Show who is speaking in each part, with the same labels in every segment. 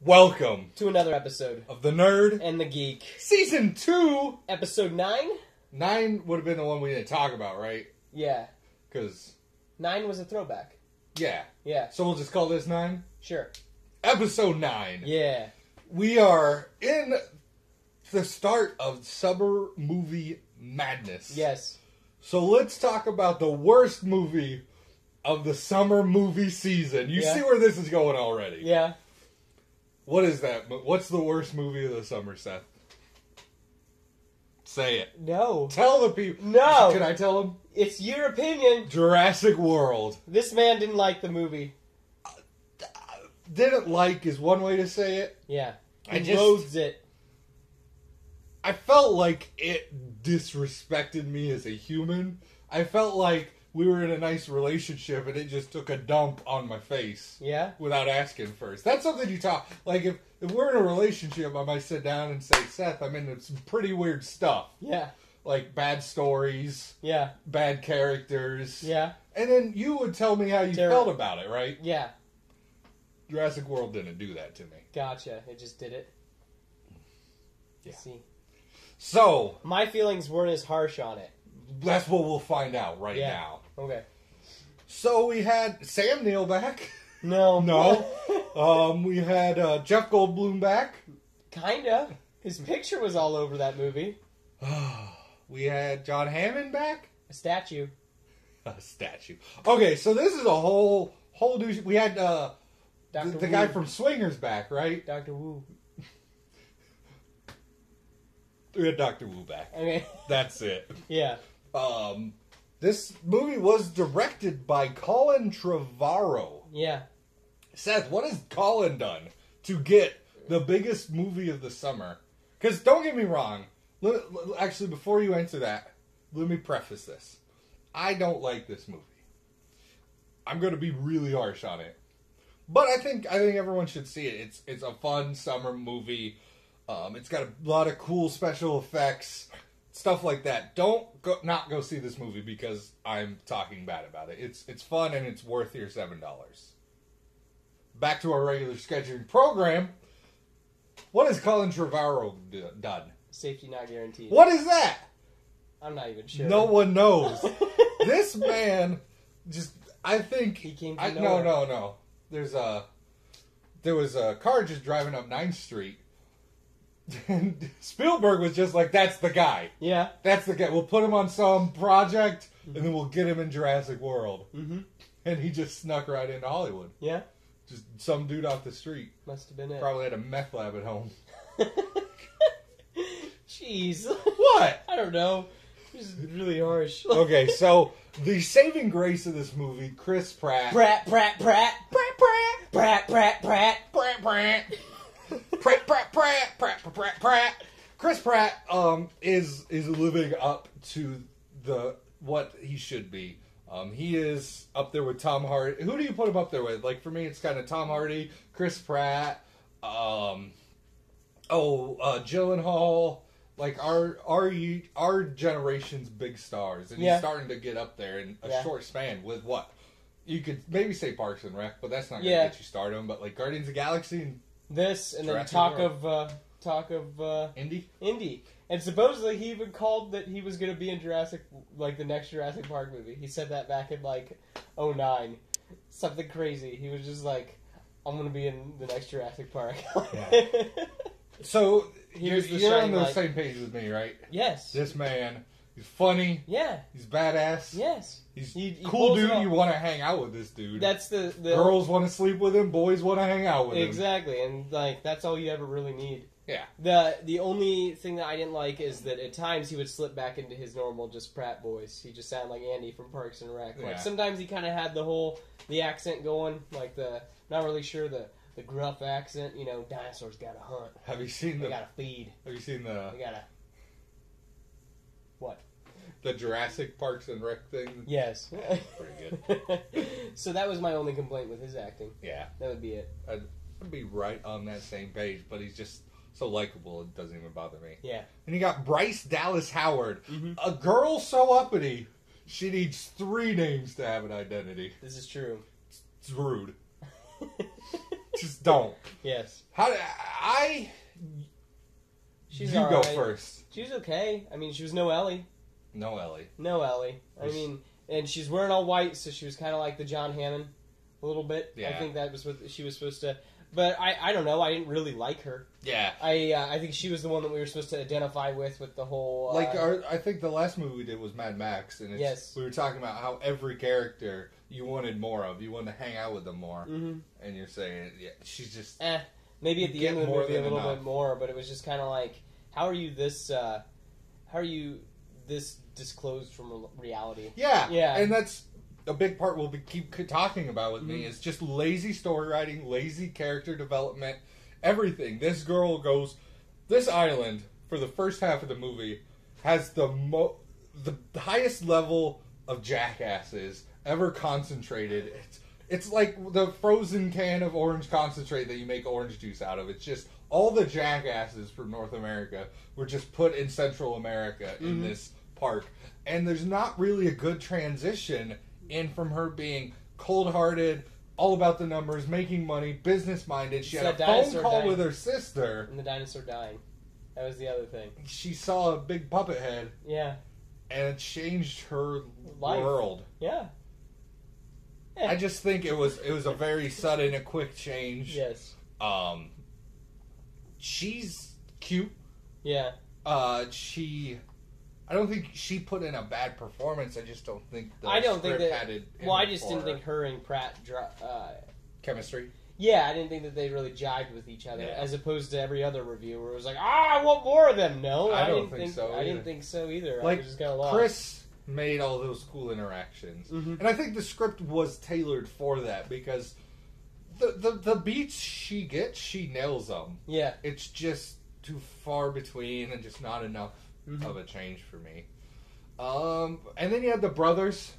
Speaker 1: Welcome
Speaker 2: to another episode
Speaker 1: of The Nerd
Speaker 2: and the Geek.
Speaker 1: Season 2.
Speaker 2: Episode 9?
Speaker 1: 9 would have been the one we didn't talk about, right?
Speaker 2: Yeah.
Speaker 1: Because...
Speaker 2: 9 was a throwback.
Speaker 1: Yeah.
Speaker 2: Yeah.
Speaker 1: So we'll just call this 9?
Speaker 2: Sure.
Speaker 1: Episode 9.
Speaker 2: Yeah.
Speaker 1: We are in the start of summer movie madness.
Speaker 2: Yes.
Speaker 1: So let's talk about the worst movie of the summer movie season. You see where this is going already.
Speaker 2: Yeah.
Speaker 1: What is that? What's the worst movie of the summer, Seth? Say it.
Speaker 2: No.
Speaker 1: Tell the people.
Speaker 2: No.
Speaker 1: Can I tell them?
Speaker 2: It's your opinion.
Speaker 1: Jurassic World.
Speaker 2: This man didn't like the movie.
Speaker 1: Didn't like is one way to say it.
Speaker 2: Yeah.
Speaker 1: He
Speaker 2: loathes it.
Speaker 1: I felt like it disrespected me as a human. I felt like we were in a nice relationship and it just took a dump on my face.
Speaker 2: Yeah?
Speaker 1: Without asking first. That's something you talk... Like, if we're in a relationship, I might sit down and say, Seth, I'm into some pretty weird stuff.
Speaker 2: Yeah.
Speaker 1: Like, bad stories.
Speaker 2: Yeah.
Speaker 1: Bad characters.
Speaker 2: Yeah.
Speaker 1: And then you would tell me how you felt about it, right?
Speaker 2: Yeah.
Speaker 1: Jurassic World didn't do that to me.
Speaker 2: Gotcha. It just did it.
Speaker 1: Yeah.
Speaker 2: See.
Speaker 1: So...
Speaker 2: My feelings weren't as harsh on it.
Speaker 1: That's what we'll find out right now.
Speaker 2: Okay.
Speaker 1: So we had Sam Neill back.
Speaker 2: No.
Speaker 1: We had Jeff Goldblum back.
Speaker 2: Kinda. His picture was all over that movie.
Speaker 1: We had John Hammond back.
Speaker 2: A statue.
Speaker 1: A statue. Okay, so this is a whole new... We had the guy from Swingers back, right?
Speaker 2: Dr. Wu.
Speaker 1: We had Dr. Wu back.
Speaker 2: Okay.
Speaker 1: That's it.
Speaker 2: Yeah.
Speaker 1: This movie was directed by Colin Trevorrow.
Speaker 2: Yeah.
Speaker 1: Seth, what has Colin done to get the biggest movie of the summer? Because don't get me wrong. Actually, before you answer that, let me preface this. I don't like this movie. I'm going to be really harsh on it. But I think everyone should see it. It's a fun summer movie. It's got a lot of cool special effects. Stuff like that. Don't not go see this movie because I'm talking bad about it. It's fun and it's worth your $7. Back to our regular scheduling program. What has Colin Trevorrow done? Safety
Speaker 2: not guaranteed.
Speaker 1: What is that?
Speaker 2: I'm not even sure.
Speaker 1: No one knows. This man just... I think...
Speaker 2: He came to nowhere.
Speaker 1: No. There was a car just driving up 9th Street. And Spielberg was just like, that's the guy.
Speaker 2: Yeah.
Speaker 1: That's the guy. We'll put him on some project, and then we'll get him in Jurassic World.
Speaker 2: Mm-hmm.
Speaker 1: And he just snuck right into Hollywood.
Speaker 2: Yeah.
Speaker 1: Just some dude off the street.
Speaker 2: Must have been it.
Speaker 1: Probably had a meth lab at home.
Speaker 2: Jeez.
Speaker 1: What?
Speaker 2: I don't know. This is really harsh.
Speaker 1: Okay, so the saving grace of this movie, Chris Pratt.
Speaker 2: Pratt. Pratt.
Speaker 1: Chris Pratt is living up to what he should be. He is up there with Tom Hardy. Who do you put him up there with? Like, for me, it's kind of Tom Hardy, Chris Pratt, Gyllenhaal. Like, our generation's big stars. And he's starting to get up there in a short span with what? You could maybe say Parks and Rec, but that's not going to get you stardom. But, like, Guardians of the Galaxy and
Speaker 2: this, and
Speaker 1: Jurassic
Speaker 2: then talk of
Speaker 1: Indy.
Speaker 2: And supposedly he even called that he was going to be in the next Jurassic Park movie. He said that back in, 2009. Something crazy. He was just like, I'm going to be in the next Jurassic Park.
Speaker 1: Yeah. So, you're on the
Speaker 2: like,
Speaker 1: same page with me, right?
Speaker 2: Yes.
Speaker 1: This man, he's funny.
Speaker 2: Yeah.
Speaker 1: He's badass.
Speaker 2: Yes.
Speaker 1: He cool dude. You want to hang out with this dude.
Speaker 2: That's the
Speaker 1: girls want to sleep with him. Boys want to hang out with him.
Speaker 2: Exactly, and that's all you ever really need.
Speaker 1: Yeah.
Speaker 2: The only thing that I didn't like is that at times he would slip back into his normal just Pratt voice. He just sounded like Andy from Parks and Rec. Like sometimes he kind of had the accent going, like not really sure the gruff accent. You know, dinosaurs gotta hunt.
Speaker 1: Have you seen
Speaker 2: they gotta feed.
Speaker 1: Have you seen the?
Speaker 2: They gotta. What?
Speaker 1: The Jurassic Parks and Rec thing?
Speaker 2: Yes.
Speaker 1: Pretty good.
Speaker 2: So that was my only complaint with his acting.
Speaker 1: Yeah.
Speaker 2: That would be it.
Speaker 1: I'd be right on that same page, but he's just so likable it doesn't even bother me.
Speaker 2: Yeah.
Speaker 1: And you got Bryce Dallas Howard.
Speaker 2: Mm-hmm.
Speaker 1: A girl so uppity, she needs 3 names to have an identity.
Speaker 2: This is true.
Speaker 1: It's rude. Just don't.
Speaker 2: Yes.
Speaker 1: You
Speaker 2: all
Speaker 1: go
Speaker 2: right.
Speaker 1: first.
Speaker 2: She was okay. I mean, she was no Ellie.
Speaker 1: No Ellie.
Speaker 2: No Ellie. I mean, and she's wearing all white, so she was kind of like the John Hammond a little bit.
Speaker 1: Yeah.
Speaker 2: I think that was what she was supposed to. But I don't know. I didn't really like her.
Speaker 1: Yeah.
Speaker 2: I think she was the one that we were supposed to identify with the whole.
Speaker 1: I think the last movie we did was Mad Max, and we were talking about how every character you wanted more of. You wanted to hang out with them more. Mm-hmm. And you're saying, yeah, she's just
Speaker 2: maybe at the end of the movie a little bit more, but it was just kind of like, how are you this disclosed from reality?
Speaker 1: Yeah.
Speaker 2: Yeah.
Speaker 1: And that's a big part we'll keep talking about with me is just lazy story writing, lazy character development, everything. This girl this island, for the first half of the movie, has the highest level of jackasses ever concentrated. It's like the frozen can of orange concentrate that you make orange juice out of. It's just all the jackasses from North America were just put in Central America in this park. And there's not really a good transition in from her being cold-hearted, all about the numbers, making money, business-minded. She had a phone call with her sister.
Speaker 2: And the dinosaur dying. That was the other thing.
Speaker 1: She saw a big puppet head.
Speaker 2: Yeah.
Speaker 1: And it changed her
Speaker 2: life.
Speaker 1: World.
Speaker 2: Yeah.
Speaker 1: I just think it was a very sudden, a quick change.
Speaker 2: Yes.
Speaker 1: She's cute.
Speaker 2: Yeah.
Speaker 1: I don't think she put in a bad performance. I just don't think the script had it.
Speaker 2: I just didn't think her and Pratt
Speaker 1: chemistry.
Speaker 2: Yeah, I didn't think that they really jived with each other, as opposed to every other review where it was like, I want more of them. No, I didn't think so. I didn't think so either.
Speaker 1: Like,
Speaker 2: I was just kind of lost.
Speaker 1: Chris made all those cool interactions, and I think the script was tailored for that because the beats she gets, she nails them.
Speaker 2: Yeah,
Speaker 1: it's just too far between and just not enough of a change for me. And then you had the brothers,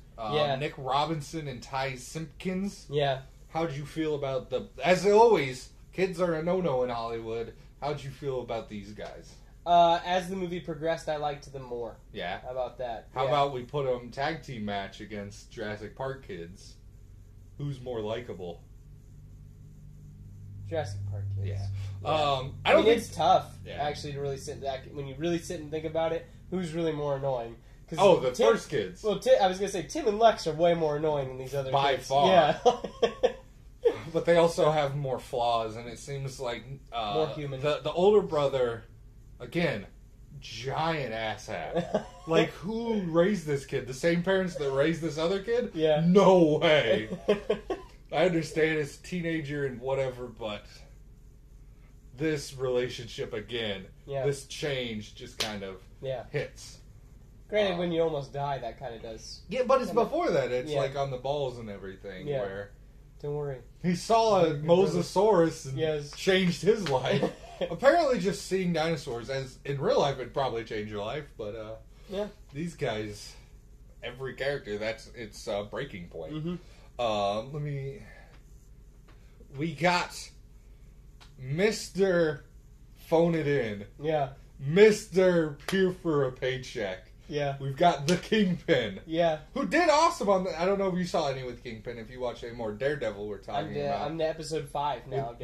Speaker 1: Nick Robinson and Ty Simpkins.
Speaker 2: Yeah.
Speaker 1: How'd you feel about as always, kids are a no-no in Hollywood. How'd you feel about these guys?
Speaker 2: As the movie progressed, I liked them more.
Speaker 1: Yeah.
Speaker 2: How about that?
Speaker 1: How about we put them tag team match against Jurassic Park kids? Who's more likable?
Speaker 2: Jurassic Park kids.
Speaker 1: Yeah.
Speaker 2: I don't think it's tough actually to really sit back when you really sit and think about it. Who's really more annoying?
Speaker 1: The first kids.
Speaker 2: Well, I was gonna say Tim and Lex are way more annoying than these other
Speaker 1: by
Speaker 2: kids.
Speaker 1: far.
Speaker 2: Yeah.
Speaker 1: But they also have more flaws, and it seems like
Speaker 2: more human.
Speaker 1: The older brother, again, giant asshat. Like, who raised this kid? The same parents that raised this other kid?
Speaker 2: Yeah.
Speaker 1: No way. I understand it's a teenager and whatever, but this relationship again, this change just kind of hits.
Speaker 2: Granted, when you almost die, that kind of does.
Speaker 1: Yeah, but it's before that. It's like on the balls and everything. Yeah. Where
Speaker 2: don't worry.
Speaker 1: He saw a Mosasaurus and changed his life. Apparently, just seeing dinosaurs, as in real life, would probably change your life. But these guys, every character, it's a breaking point. We got Mr. Phone It In.
Speaker 2: Yeah.
Speaker 1: Mr. Here for a Paycheck.
Speaker 2: Yeah.
Speaker 1: We've got the Kingpin.
Speaker 2: Yeah.
Speaker 1: Who did awesome on I don't know if you saw any with Kingpin. If you watch any more Daredevil, we're talking about.
Speaker 2: I'm to episode 5 now.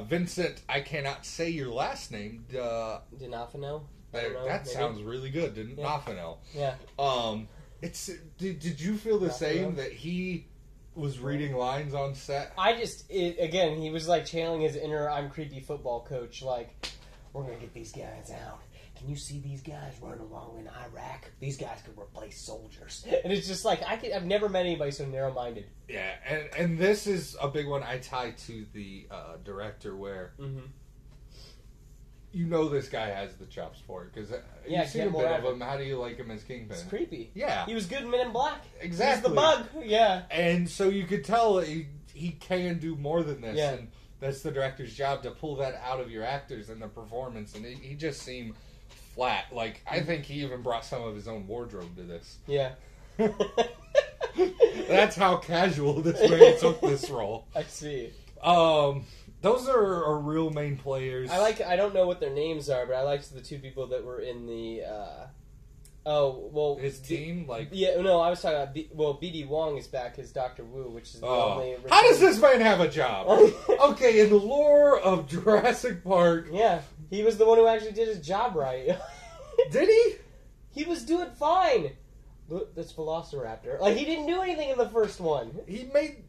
Speaker 1: Vincent, I cannot say your last name.
Speaker 2: D'Onofrio?
Speaker 1: That sounds really good. D'Onofrio.
Speaker 2: Yeah.
Speaker 1: Did you feel the same that he was reading lines on set?
Speaker 2: Again, he was like channeling his inner I'm creepy football coach, like, we're going to get these guys out. Can you see these guys running along in Iraq? These guys could replace soldiers. And it's just like, I've never met anybody so narrow-minded.
Speaker 1: Yeah, and this is a big one I tie to the director where you know this guy has the chops for it. Because you've seen a bit of him. How do you like him as Kingpin?
Speaker 2: It's creepy.
Speaker 1: Yeah.
Speaker 2: He was good in Men in Black.
Speaker 1: Exactly.
Speaker 2: He's the bug. Yeah.
Speaker 1: And so you could tell he can do more than this.
Speaker 2: Yeah.
Speaker 1: And that's the director's job, to pull that out of your actors and the performance. And he just seemed flat. Like, I think he even brought some of his own wardrobe to this.
Speaker 2: Yeah.
Speaker 1: That's how casual this man took this role.
Speaker 2: I see.
Speaker 1: Those are our real main players.
Speaker 2: I don't know what their names are, but I liked the two people that were in the Oh, well...
Speaker 1: His team, like...
Speaker 2: Yeah, no, I was talking about... BD Wong is back as Dr. Wu, which is the only...
Speaker 1: How does this man have a job? Okay, in the lore of Jurassic Park...
Speaker 2: Yeah, he was the one who actually did his job right.
Speaker 1: Did he?
Speaker 2: He was doing fine. Look, that's Velociraptor. Like, he didn't do anything in the first one.
Speaker 1: He made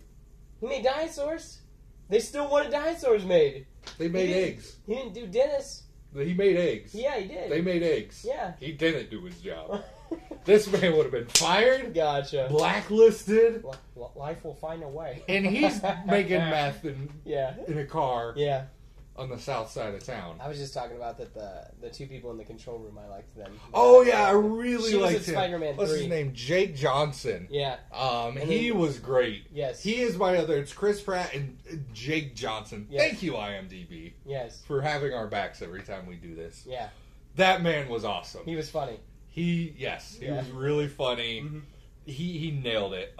Speaker 2: dinosaurs. They still wanted dinosaurs made.
Speaker 1: They made eggs.
Speaker 2: He didn't do Dennis.
Speaker 1: He made eggs.
Speaker 2: Yeah, he did.
Speaker 1: They made eggs.
Speaker 2: Yeah.
Speaker 1: He didn't do his job. This man would have been fired.
Speaker 2: Gotcha.
Speaker 1: Blacklisted.
Speaker 2: Life will find a way.
Speaker 1: And he's making meth in a car.
Speaker 2: Yeah.
Speaker 1: On the south side of town.
Speaker 2: I was just talking about that the two people in the control room, I liked them.
Speaker 1: Oh yeah, I really liked him.
Speaker 2: Spider-Man 3.
Speaker 1: What's his name? Jake Johnson.
Speaker 2: Yeah.
Speaker 1: He was great.
Speaker 2: Yes.
Speaker 1: He is my other. It's Chris Pratt and Jake Johnson.
Speaker 2: Yes.
Speaker 1: Thank you, IMDb.
Speaker 2: Yes.
Speaker 1: For having our backs every time we do this.
Speaker 2: Yeah.
Speaker 1: That man was awesome.
Speaker 2: He was funny.
Speaker 1: He was really funny.
Speaker 2: Mm-hmm.
Speaker 1: He nailed it.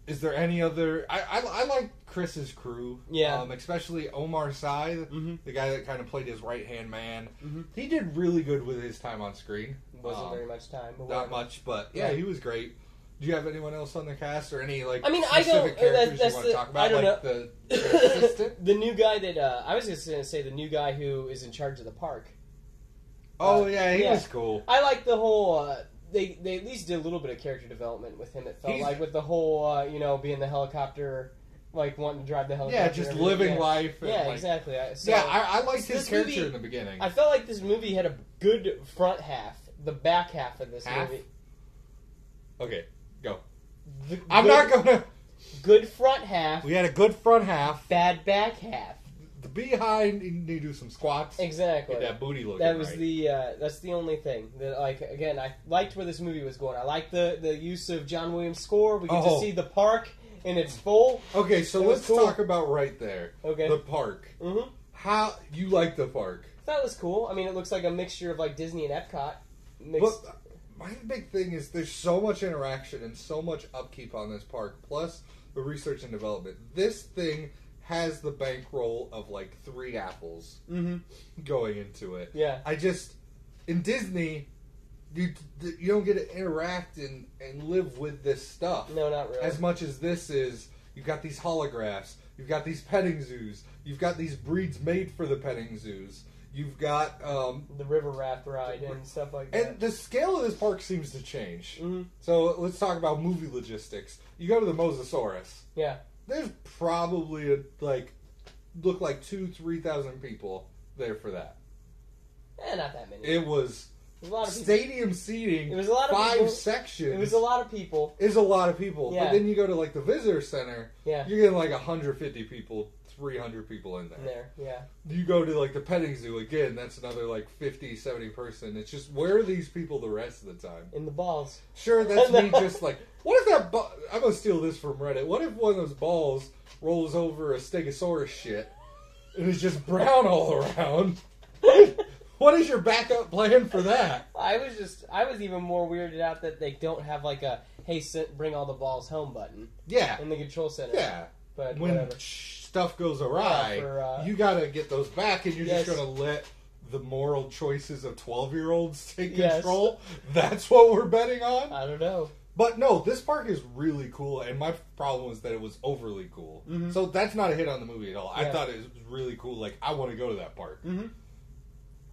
Speaker 1: Is there any other? I like Chris's crew.
Speaker 2: Yeah.
Speaker 1: Especially Omar Sy, the guy that kind of played his right hand man. Mm-hmm. He did really good with his time on screen.
Speaker 2: Wasn't very much time. But
Speaker 1: not much, but yeah, he was great. Do you have anyone else on the cast or any
Speaker 2: characters
Speaker 1: specific you want to talk about?
Speaker 2: I don't know.
Speaker 1: The assistant?
Speaker 2: The new guy that I was just going to say the new guy who is in charge of the park.
Speaker 1: Oh yeah, he was cool.
Speaker 2: I like the whole. They at least did a little bit of character development with him. It felt like with the whole being the helicopter, like wanting to drive the helicopter.
Speaker 1: Yeah, just living life. And
Speaker 2: yeah, exactly.
Speaker 1: I liked his character movie, in the beginning.
Speaker 2: I felt like this movie had a good front half. The back half of this movie.
Speaker 1: Okay, go. I'm not gonna.
Speaker 2: Good front half.
Speaker 1: We had a good front half.
Speaker 2: Bad back half.
Speaker 1: The behind, you need to do some squats.
Speaker 2: Exactly.
Speaker 1: Get that booty looking
Speaker 2: That was
Speaker 1: right.
Speaker 2: That's the only thing. That, again, I liked where this movie was going. I liked the use of John Williams' score. We get to see the park in its full.
Speaker 1: Okay, so let's talk about right there.
Speaker 2: Okay.
Speaker 1: The park.
Speaker 2: Mm-hmm.
Speaker 1: How you like the park?
Speaker 2: That was cool. I mean, it looks like a mixture of like Disney and Epcot.
Speaker 1: But my big thing is there's so much interaction and so much upkeep on this park, plus the research and development. This thing has the bankroll of like 3 apples going into it.
Speaker 2: Yeah.
Speaker 1: In Disney, you don't get to interact and live with this stuff.
Speaker 2: No, not really.
Speaker 1: As much as this is, you've got these holographs, you've got these petting zoos, you've got these breeds made for the petting zoos. You've got
Speaker 2: the river raft ride and stuff like that.
Speaker 1: And the scale of this park seems to change.
Speaker 2: Mm-hmm.
Speaker 1: So let's talk about movie logistics. You go to the Mosasaurus.
Speaker 2: Yeah.
Speaker 1: There's probably look like 2,000-3,000 people there for that.
Speaker 2: Not that many.
Speaker 1: It was
Speaker 2: a lot of
Speaker 1: stadium seating.
Speaker 2: It was a lot of
Speaker 1: 5
Speaker 2: people.
Speaker 1: sections.
Speaker 2: It was a lot of people.
Speaker 1: It's a lot of people.
Speaker 2: Yeah.
Speaker 1: But then you go to the visitor center.
Speaker 2: Yeah.
Speaker 1: You're getting 150 people, 300 people in there.
Speaker 2: Yeah. You
Speaker 1: go to the petting zoo again. That's another 50, 70 person. It's just where are these people the rest of the time?
Speaker 2: In the balls.
Speaker 1: Sure, that's me. Just what if that? I'm gonna steal this from Reddit. What if one of those balls rolls over a Stegosaurus shit and is just brown all around? What is your backup plan for that?
Speaker 2: I was even more weirded out that they don't have a hey, bring all the balls home button.
Speaker 1: Yeah.
Speaker 2: In the control center.
Speaker 1: Yeah.
Speaker 2: But
Speaker 1: when
Speaker 2: whatever.
Speaker 1: Stuff goes awry, you gotta get those back, and you're just gonna let the moral choices of 12-year-olds take control. That's what we're betting on.
Speaker 2: I don't know.
Speaker 1: But no, this park is really cool, and my problem was that it was overly cool. Mm-hmm. So that's not a hit on the movie at all. Yeah. I thought it was really cool. I want to go to that park.
Speaker 2: Mm-hmm.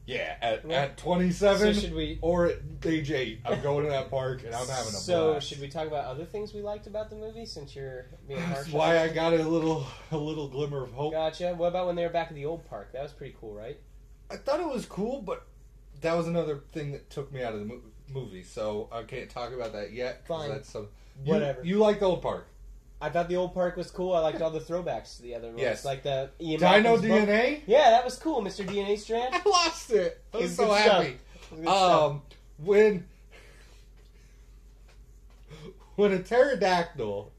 Speaker 1: Yeah, at 27
Speaker 2: should we,
Speaker 1: or at age 8, I'm going to that park, and I'm having a blast.
Speaker 2: So should we talk about other things we liked about the movie, since you're being harsh?
Speaker 1: That's why I got a little glimmer of hope.
Speaker 2: Gotcha. What about when they were back at the old park? That was pretty cool, right?
Speaker 1: I thought it was cool, but that was another thing that took me out of the movie, so I can't talk about that yet.
Speaker 2: Fine.
Speaker 1: That's
Speaker 2: whatever.
Speaker 1: You like the old park?
Speaker 2: I thought the old park was cool. I liked all the throwbacks to the other ones.
Speaker 1: Yes.
Speaker 2: Like the Ian
Speaker 1: Dino
Speaker 2: Malcolm's
Speaker 1: DNA?
Speaker 2: book. Yeah, that was cool, Mr. DNA Strand.
Speaker 1: I lost it. I was so happy. When a pterodactyl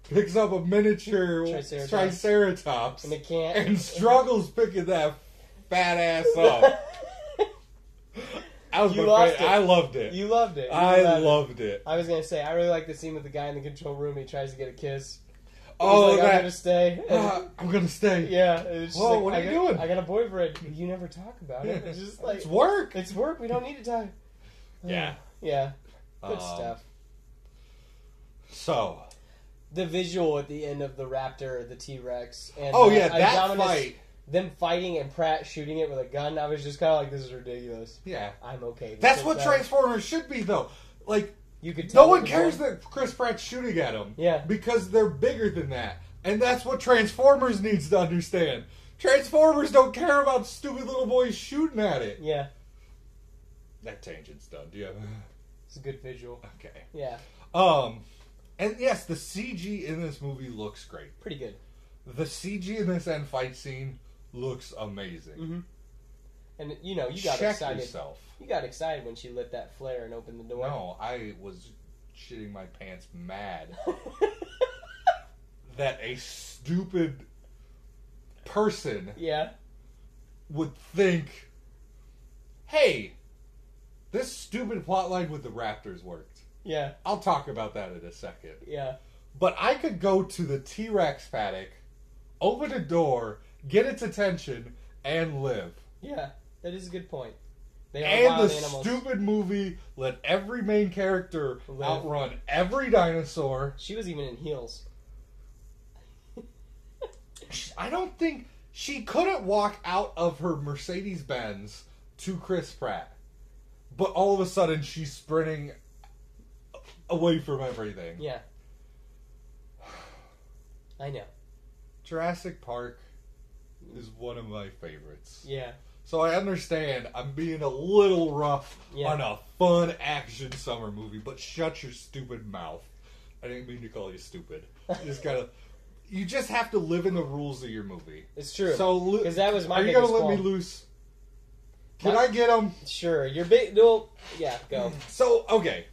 Speaker 1: picks up a miniature triceratops
Speaker 2: and it can't
Speaker 1: and struggles picking that fat ass up. I loved it.
Speaker 2: You loved it.
Speaker 1: I loved it.
Speaker 2: I was going to say, I really like the scene with the guy in the control room. He tries to get a kiss.
Speaker 1: Oh,
Speaker 2: I'm going to stay.
Speaker 1: I'm going to stay.
Speaker 2: Yeah. It's
Speaker 1: Whoa, what are you doing?
Speaker 2: I got a boyfriend. You never talk about it. It's just
Speaker 1: it's work.
Speaker 2: It's work. We don't need to talk.
Speaker 1: Yeah.
Speaker 2: Yeah. Good stuff.
Speaker 1: So.
Speaker 2: The visual at the end of the raptor, the T-Rex, and
Speaker 1: that fight.
Speaker 2: Them fighting and Pratt shooting it with a gun, I was just kind of like, this is ridiculous.
Speaker 1: Yeah.
Speaker 2: I'm okay.
Speaker 1: That's what Transformers should be, though. Like,
Speaker 2: you could tell
Speaker 1: no one cares that Chris Pratt's shooting at them.
Speaker 2: Yeah.
Speaker 1: Because they're bigger than that. And that's what Transformers needs to understand. Transformers don't care about stupid little boys shooting at it.
Speaker 2: Yeah.
Speaker 1: That tangent's done. Do you have...
Speaker 2: It's a good visual.
Speaker 1: Okay.
Speaker 2: Yeah.
Speaker 1: And yes, the CG in this movie looks great.
Speaker 2: Pretty good.
Speaker 1: The CG in this end fight scene looks amazing.
Speaker 2: Mm-hmm. And, you got excited.
Speaker 1: Yourself.
Speaker 2: You got excited when she lit that flare and opened the door.
Speaker 1: No, I was shitting my pants mad that a stupid person would think, hey, this stupid plotline with the Raptors worked.
Speaker 2: Yeah.
Speaker 1: I'll talk about that in a second.
Speaker 2: Yeah.
Speaker 1: But I could go to the T-Rex paddock, open a door, get its attention, and live.
Speaker 2: Yeah, that is a good point. They are
Speaker 1: and
Speaker 2: wild
Speaker 1: the
Speaker 2: animals.
Speaker 1: Stupid movie let every main character outrun every dinosaur.
Speaker 2: She was even in heels.
Speaker 1: I don't think... She couldn't walk out of her Mercedes-Benz to Chris Pratt. But all of a sudden, she's sprinting away from everything.
Speaker 2: Yeah. I know.
Speaker 1: Jurassic Park is one of my favorites.
Speaker 2: Yeah.
Speaker 1: So I understand I'm being a little rough on a fun action summer movie, but shut your stupid mouth. I didn't mean to call you stupid. You just have to live in the rules of your movie.
Speaker 2: It's true.
Speaker 1: So,
Speaker 2: because that was my.
Speaker 1: Are you gonna let me loose? Can I get them?
Speaker 2: Sure. You're big. No. Yeah. Go.
Speaker 1: So okay.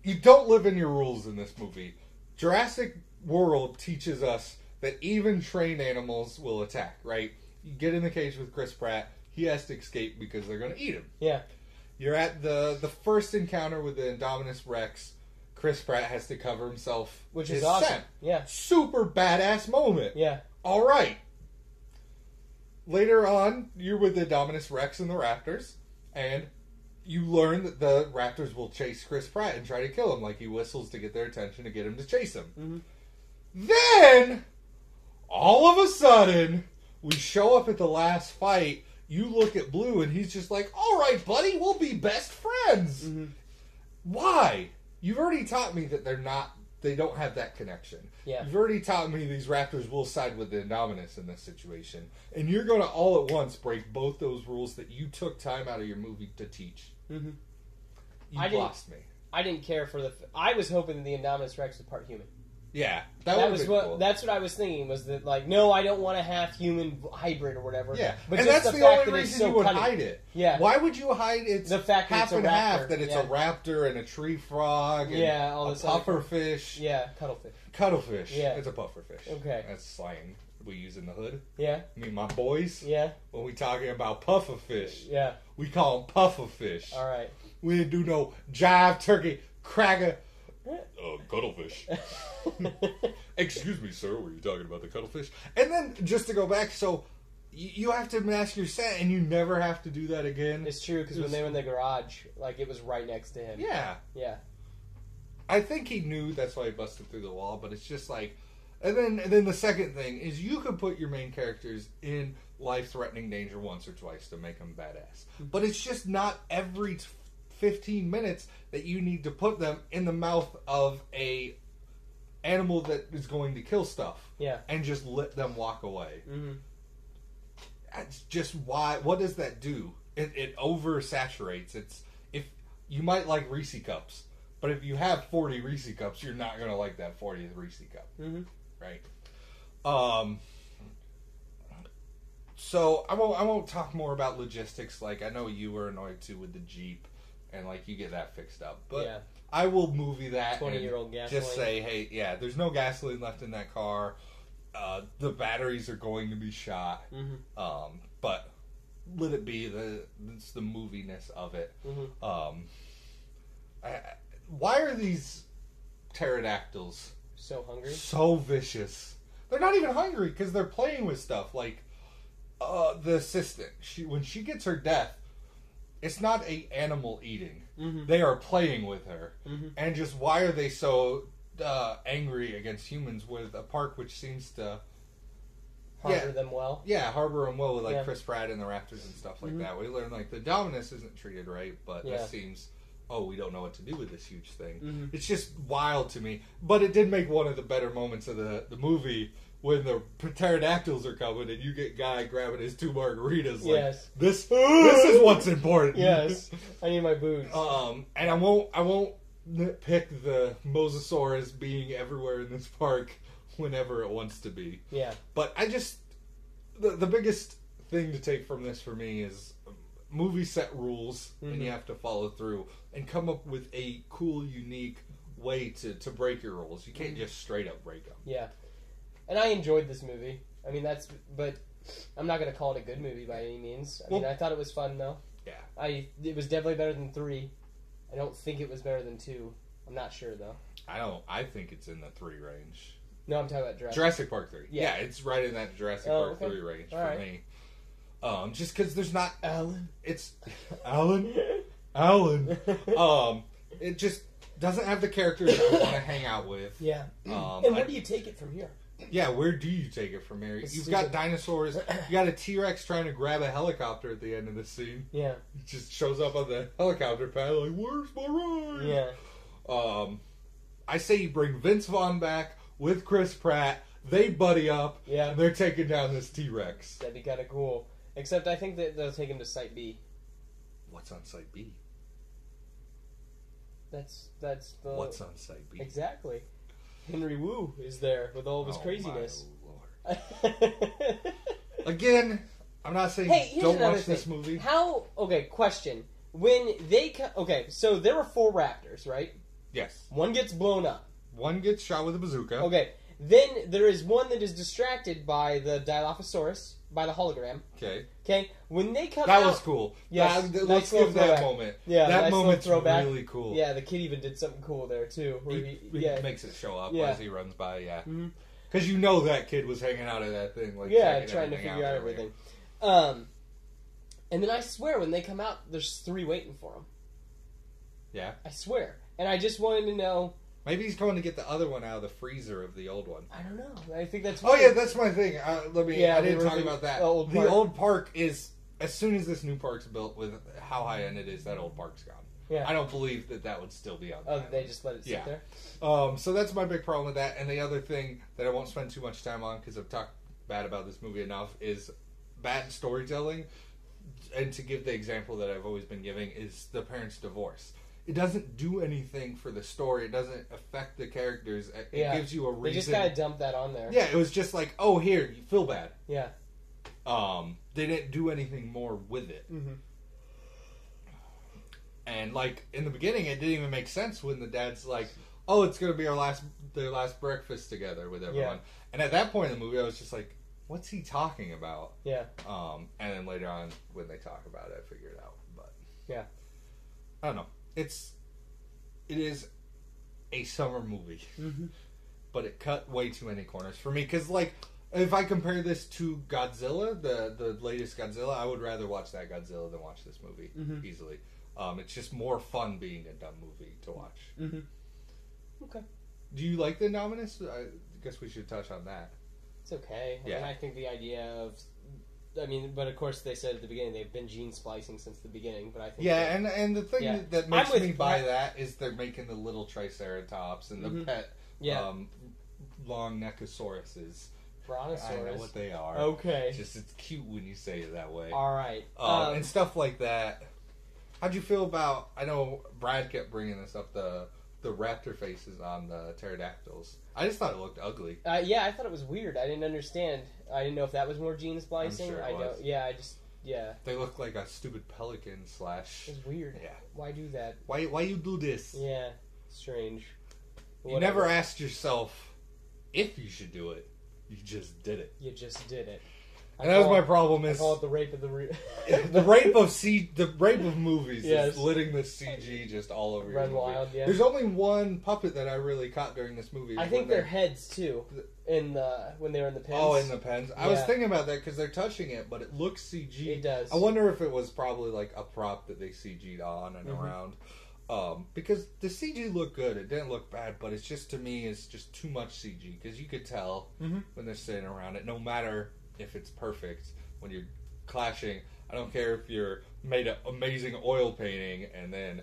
Speaker 1: You don't live in your rules in this movie. Jurassic World teaches us that even trained animals will attack. Right? You get in the cage with Chris Pratt. He has to escape because they're going to eat him.
Speaker 2: Yeah.
Speaker 1: You're at the first encounter with the Indominus Rex. Chris Pratt has to cover himself,
Speaker 2: which is awesome.
Speaker 1: Scent.
Speaker 2: Yeah.
Speaker 1: Super badass moment.
Speaker 2: Yeah.
Speaker 1: All right. Later on, you're with the Indominus Rex and the Raptors, and you learn that the Raptors will chase Chris Pratt and try to kill him, like he whistles to get their attention to get him to chase him.
Speaker 2: Mm-hmm.
Speaker 1: Then, all of a sudden, we show up at the last fight. You look at Blue, and he's just like, "All right, buddy, we'll be best friends."
Speaker 2: Mm-hmm.
Speaker 1: Why? You've already taught me that they don't have that connection.
Speaker 2: Yeah.
Speaker 1: You've already taught me these Raptors will side with the Indominus in this situation. And you're going to all at once break both those rules that you took time out of your movie to teach.
Speaker 2: Mm-hmm.
Speaker 1: You lost me.
Speaker 2: I didn't care for I was hoping the Indominus Rex was part human.
Speaker 1: Yeah.
Speaker 2: That was what cool. That's what I was thinking, was that, like, no, I don't want a half-human hybrid or whatever.
Speaker 1: Yeah.
Speaker 2: But
Speaker 1: and
Speaker 2: just
Speaker 1: that's the
Speaker 2: fact
Speaker 1: only
Speaker 2: that
Speaker 1: reason you would hide it.
Speaker 2: Yeah.
Speaker 1: Why would you hide
Speaker 2: the fact
Speaker 1: half
Speaker 2: that
Speaker 1: and half, that it's a raptor and a tree frog and
Speaker 2: all
Speaker 1: a pufferfish?
Speaker 2: Yeah, cuttlefish.
Speaker 1: Cuttlefish.
Speaker 2: Yeah.
Speaker 1: It's a pufferfish.
Speaker 2: Okay.
Speaker 1: That's slang we use in the hood.
Speaker 2: Yeah.
Speaker 1: I mean, my boys.
Speaker 2: Yeah.
Speaker 1: When we talking about pufferfish.
Speaker 2: Yeah.
Speaker 1: We call them pufferfish.
Speaker 2: All right.
Speaker 1: We didn't do no jive turkey cracker. Cuttlefish. Excuse me, sir. Were you talking about the cuttlefish? And then, just to go back, so you have to mask your scent, and you never have to do that again.
Speaker 2: It's true, because when they were in the garage, like, it was right next to him.
Speaker 1: Yeah.
Speaker 2: Yeah.
Speaker 1: I think he knew, that's why he busted through the wall, but it's just like... And then the second thing is you could put your main characters in life-threatening danger once or twice to make them badass. But it's just not every 15 minutes that you need to put them in the mouth of a animal that is going to kill stuff.
Speaker 2: Yeah. And
Speaker 1: just let them walk away.
Speaker 2: Mm-hmm.
Speaker 1: That's just why. What does that do? It oversaturates. If you might like Reese cups, but if you have 40 Reese cups, you're not going to like that 40th Reese cup.
Speaker 2: Mm-hmm.
Speaker 1: Right? So I won't talk more about logistics. Like, I know you were annoyed too with the Jeep, and like you get that fixed up. But I will movie that
Speaker 2: 20-year-old gasoline.
Speaker 1: Just say, hey, there's no gasoline left in that car. The batteries are going to be shot.
Speaker 2: Mm-hmm.
Speaker 1: But let it be it's the moviness of it.
Speaker 2: Mm-hmm.
Speaker 1: Why are these pterodactyls
Speaker 2: so hungry?
Speaker 1: So vicious. They're not even hungry because they're playing with stuff. Like the assistant, when she gets her death, it's not a animal eating.
Speaker 2: Mm-hmm.
Speaker 1: They are playing with her.
Speaker 2: Mm-hmm.
Speaker 1: And just why are they so angry against humans with a park which seems to
Speaker 2: harbor them well?
Speaker 1: Yeah, harbor them well with like
Speaker 2: Yeah.
Speaker 1: Chris Pratt and the Raptors and stuff like
Speaker 2: Mm-hmm.
Speaker 1: that. We learn like the Dominus isn't treated right, but
Speaker 2: Yeah.
Speaker 1: this seems, we don't know what to do with this huge thing.
Speaker 2: Mm-hmm.
Speaker 1: It's just wild to me. But it did make one of the better moments of the movie when the pterodactyls are coming and you get Guy grabbing his 2 margaritas. Like,
Speaker 2: Yes.
Speaker 1: this is what's important.
Speaker 2: Yes. I need my booze.
Speaker 1: And I won't nitpick the Mosasaurus being everywhere in this park whenever it wants to be.
Speaker 2: Yeah.
Speaker 1: But I just the biggest thing to take from this for me is movie set rules, and you have to follow through and come up with a cool, unique way to break your rules. You can't just straight up break them.
Speaker 2: Yeah. And I enjoyed this movie. I mean, but I'm not going to call it a good movie by any means. I mean, I thought it was fun, though.
Speaker 1: Yeah.
Speaker 2: It was definitely better than 3. I don't think it was better than 2. I'm not sure, though.
Speaker 1: I think it's in the 3 range.
Speaker 2: No, I'm talking about
Speaker 1: Jurassic Park 3.
Speaker 2: Yeah.
Speaker 1: Yeah, it's right in that Jurassic Park 3 range for me. Just because there's not...
Speaker 2: Alan.
Speaker 1: It's... Alan? It just doesn't have the characters I want to hang out with.
Speaker 2: Yeah. And where do you take it from here?
Speaker 1: Yeah, where do you take it from here? You've got dinosaurs. You got a T-Rex trying to grab a helicopter at the end of the scene.
Speaker 2: Yeah.
Speaker 1: It just shows up on the helicopter pad like, where's my ride?
Speaker 2: Yeah.
Speaker 1: I say you bring Vince Vaughn back with Chris Pratt. They buddy up.
Speaker 2: Yeah.
Speaker 1: And they're taking down this T-Rex.
Speaker 2: That'd be kind of cool. Except I think that they'll take him to Site B.
Speaker 1: What's on Site B?
Speaker 2: That's the...
Speaker 1: What's on Site B?
Speaker 2: Exactly. Henry Wu is there with all of his craziness.
Speaker 1: My Lord. Again, I'm not saying don't watch this movie.
Speaker 2: Question. When they... so there were 4 raptors, right?
Speaker 1: Yes.
Speaker 2: One gets blown up.
Speaker 1: One gets shot with a bazooka.
Speaker 2: Okay. Then there is one that is distracted by the Dilophosaurus, by the hologram. Okay. When they come out...
Speaker 1: That was cool.
Speaker 2: Yes.
Speaker 1: Let's give that moment.
Speaker 2: Yeah,
Speaker 1: that
Speaker 2: nice
Speaker 1: moment's
Speaker 2: throwback.
Speaker 1: really cool.
Speaker 2: Yeah, the kid even did something cool there, too. Where
Speaker 1: he makes it show up as he runs by, Because you know that kid was hanging out at that thing. Like,
Speaker 2: trying to figure out everything. And then I swear, when they come out, there's 3 waiting for them.
Speaker 1: Yeah?
Speaker 2: I swear. And I just wanted to know...
Speaker 1: Maybe he's going to get the other one out of the freezer of the old one.
Speaker 2: I don't know. I think that's...
Speaker 1: Oh, yeah, that's my thing. I didn't talk about that.
Speaker 2: The
Speaker 1: old park is... As soon as this new park's built, with how high-end it is, that old park's gone.
Speaker 2: Yeah.
Speaker 1: I don't believe that would still be on there.
Speaker 2: Oh, they just let it sit there?
Speaker 1: So that's my big problem with that. And the other thing that I won't spend too much time on, because I've talked bad about this movie enough, is bad storytelling. And to give the example that I've always been giving, is the parents' divorce. It doesn't do anything for the story. It doesn't affect the characters. It gives you a reason.
Speaker 2: They just kind of dumped that on there.
Speaker 1: Yeah, it was just like, oh, here, you feel bad.
Speaker 2: Yeah.
Speaker 1: They didn't do anything more with it.
Speaker 2: Mm-hmm.
Speaker 1: And like in the beginning, it didn't even make sense when the dad's like, "Oh, it's gonna be their last breakfast together with everyone." Yeah. And at that point in the movie, I was just like, "What's he talking about?"
Speaker 2: Yeah.
Speaker 1: And then later on, when they talk about it, I figured it out. But
Speaker 2: yeah,
Speaker 1: I don't know. It is a summer movie, but it cut way too many corners for me. Because like, if I compare this to Godzilla, the latest Godzilla, I would rather watch that Godzilla than watch this movie easily. It's just more fun being a dumb movie to watch.
Speaker 2: Mm-hmm. Okay.
Speaker 1: Do you like the Indominus? I guess we should touch on that.
Speaker 2: It's okay. I mean, I think the idea of... but of course they said at the beginning they've been gene splicing since the beginning, but I think...
Speaker 1: Yeah, and the thing that makes me buy that is they're making the little Triceratops and the pet long neckosauruses.
Speaker 2: Brontosaurus.
Speaker 1: I know what they are.
Speaker 2: Okay.
Speaker 1: It's cute when you say it that way.
Speaker 2: Alright.
Speaker 1: And stuff like that. How'd you feel about... I know Brad kept bringing this up, the raptor faces on the pterodactyls. I just thought it looked ugly.
Speaker 2: Yeah, I thought it was weird. I didn't understand. I didn't know if that was more gene splicing.
Speaker 1: I'm sure it was.
Speaker 2: Yeah.
Speaker 1: They look like a stupid pelican /
Speaker 2: It's weird.
Speaker 1: Yeah.
Speaker 2: Why do that?
Speaker 1: Why you do this?
Speaker 2: Yeah. Strange.
Speaker 1: You never asked yourself if you should do it. You just did it.
Speaker 2: You just did it.
Speaker 1: And that was my problem.
Speaker 2: I
Speaker 1: Is
Speaker 2: call it the rape of the
Speaker 1: the rape of movies is letting the CG just all over your
Speaker 2: run
Speaker 1: movie.
Speaker 2: wild. Yeah.
Speaker 1: There's only one puppet that I really caught during this movie.
Speaker 2: I think their heads too. When they were in the pens.
Speaker 1: Oh, in the pens. I was thinking about that because they're touching it, but it looks CG.
Speaker 2: It does.
Speaker 1: I wonder if it was probably like a prop that they CG'd on and around. Because the CG looked good. It didn't look bad, but it's just, to me, it's just too much CG. Because you could tell when they're sitting around it, no matter if it's perfect, when you're clashing. I don't care if you're made an amazing oil painting and then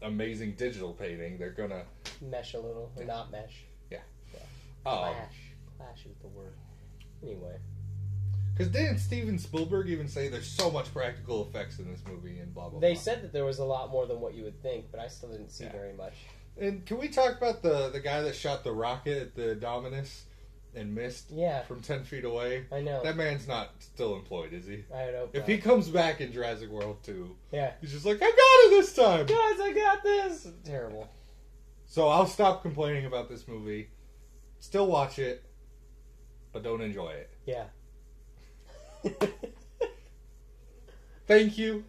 Speaker 1: amazing digital painting. They're gonna
Speaker 2: mesh a little, or not mesh.
Speaker 1: Yeah.
Speaker 2: Clash is the word. Anyway.
Speaker 1: Because didn't Steven Spielberg even say there's so much practical effects in this movie and blah, blah,
Speaker 2: They
Speaker 1: blah?
Speaker 2: said that there was a lot more than what you would think, but I still didn't see very much.
Speaker 1: And can we talk about the guy that shot the rocket at the Dominus and missed from 10 feet away?
Speaker 2: I know.
Speaker 1: That man's not still employed, is he?
Speaker 2: I hope
Speaker 1: If
Speaker 2: not.
Speaker 1: he comes back in Jurassic World 2,
Speaker 2: yeah,
Speaker 1: he's just like, I got it this time!
Speaker 2: Guys, I got this! Terrible.
Speaker 1: So I'll stop complaining about this movie. Still watch it, but don't enjoy it.
Speaker 2: Yeah.
Speaker 1: Thank you.